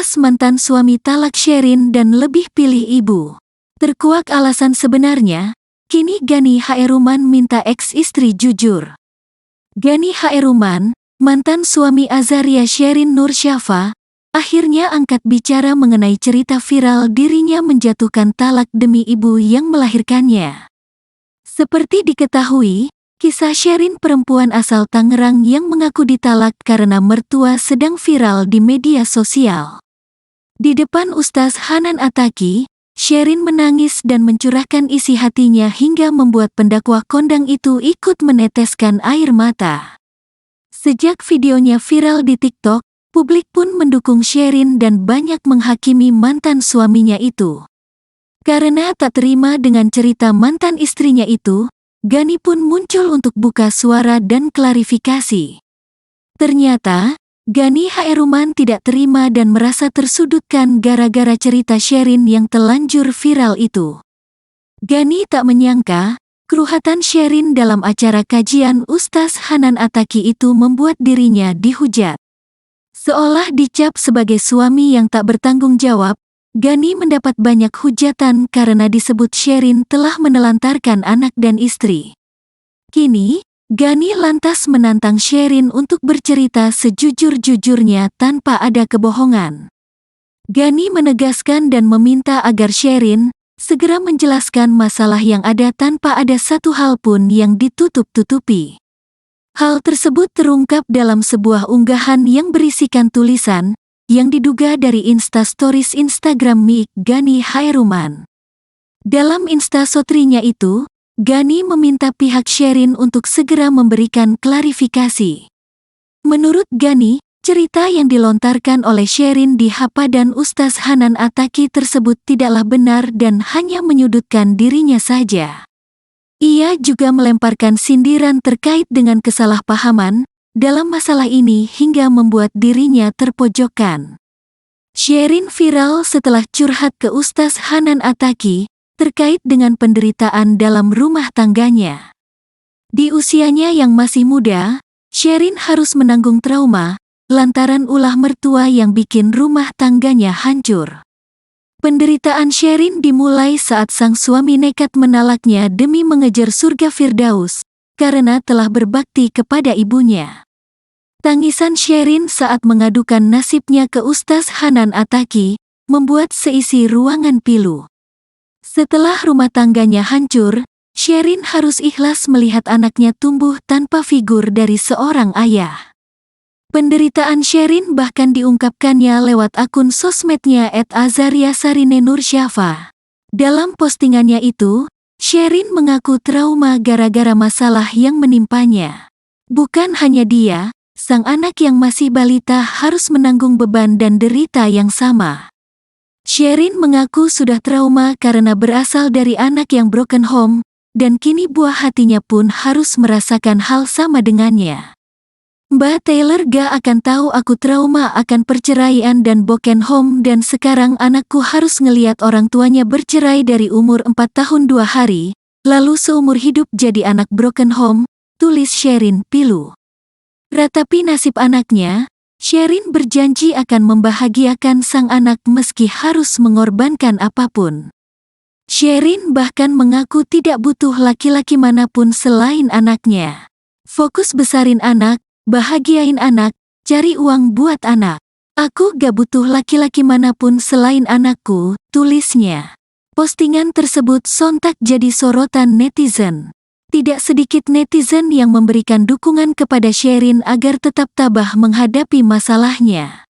Lantas mantan suami talak Sherin dan lebih pilih ibu. Terkuak alasan sebenarnya, kini Gani Haeruman minta ex-istri jujur. Gani Haeruman, mantan suami Azaria Sherin Nursyafa, akhirnya angkat bicara mengenai cerita viral dirinya menjatuhkan talak demi ibu yang melahirkannya. Seperti diketahui, kisah Sherin perempuan asal Tangerang yang mengaku ditalak karena mertua sedang viral di media sosial. Di depan Ustaz Hanan Attaqi, Sherin menangis dan mencurahkan isi hatinya hingga membuat pendakwa kondang itu ikut meneteskan air mata. Sejak videonya viral di TikTok, publik pun mendukung Sherin dan banyak menghakimi mantan suaminya itu. Karena tak terima dengan cerita mantan istrinya itu, Gani pun muncul untuk buka suara dan klarifikasi. Ternyata, Gani Haeruman tidak terima dan merasa tersudutkan gara-gara cerita Sherin yang telanjur viral itu. Gani tak menyangka, keruhatan Sherin dalam acara kajian Ustaz Hanan Attaqi itu membuat dirinya dihujat. Seolah dicap sebagai suami yang tak bertanggung jawab, Gani mendapat banyak hujatan karena disebut Sherin telah menelantarkan anak dan istri. Kini, Gani lantas menantang Sherin untuk bercerita sejujur-jujurnya tanpa ada kebohongan. Gani menegaskan dan meminta agar Sherin segera menjelaskan masalah yang ada tanpa ada satu hal pun yang ditutup-tutupi. Hal tersebut terungkap dalam sebuah unggahan yang berisikan tulisan yang diduga dari Instastories Instagram milik Gani Haeruman. Dalam instastory-nya itu, Gani meminta pihak Sherin untuk segera memberikan klarifikasi. Menurut Gani, cerita yang dilontarkan oleh Sherin di Hapadan Ustaz Hanan Attaqi tersebut tidaklah benar dan hanya menyudutkan dirinya saja. Ia juga melemparkan sindiran terkait dengan kesalahpahaman dalam masalah ini hingga membuat dirinya terpojokkan. Sherin viral setelah curhat ke Ustaz Hanan Attaqi terkait dengan penderitaan dalam rumah tangganya. Di usianya yang masih muda, Sherin harus menanggung trauma lantaran ulah mertua yang bikin rumah tangganya hancur. Penderitaan Sherin dimulai saat sang suami nekat menalaknya demi mengejar surga Firdaus karena telah berbakti kepada ibunya. Tangisan Sherin saat mengadukan nasibnya ke Ustaz Hanan Attaqi membuat seisi ruangan pilu. Setelah rumah tangganya hancur, Sherin harus ikhlas melihat anaknya tumbuh tanpa figur dari seorang ayah. Penderitaan Sherin bahkan diungkapkannya lewat akun sosmednya @azariasarinenursyafa. Dalam postingannya itu, Sherin mengaku trauma gara-gara masalah yang menimpanya. Bukan hanya dia, sang anak yang masih balita harus menanggung beban dan derita yang sama. Sherin mengaku sudah trauma karena berasal dari anak yang broken home, dan kini buah hatinya pun harus merasakan hal sama dengannya. Mbak Taylor gak akan tahu aku trauma akan perceraian dan broken home dan sekarang anakku harus ngeliat orang tuanya bercerai dari umur 4 tahun 2 hari, lalu seumur hidup jadi anak broken home, tulis Sherin pilu. Ratapi nasib anaknya, Sherin berjanji akan membahagiakan sang anak meski harus mengorbankan apapun. Sherin bahkan mengaku tidak butuh laki-laki manapun selain anaknya. Fokus besarin anak, bahagiain anak, cari uang buat anak. Aku gak butuh laki-laki manapun selain anakku, tulisnya. Postingan tersebut sontak jadi sorotan netizen. Tidak sedikit netizen yang memberikan dukungan kepada Sherin agar tetap tabah menghadapi masalahnya.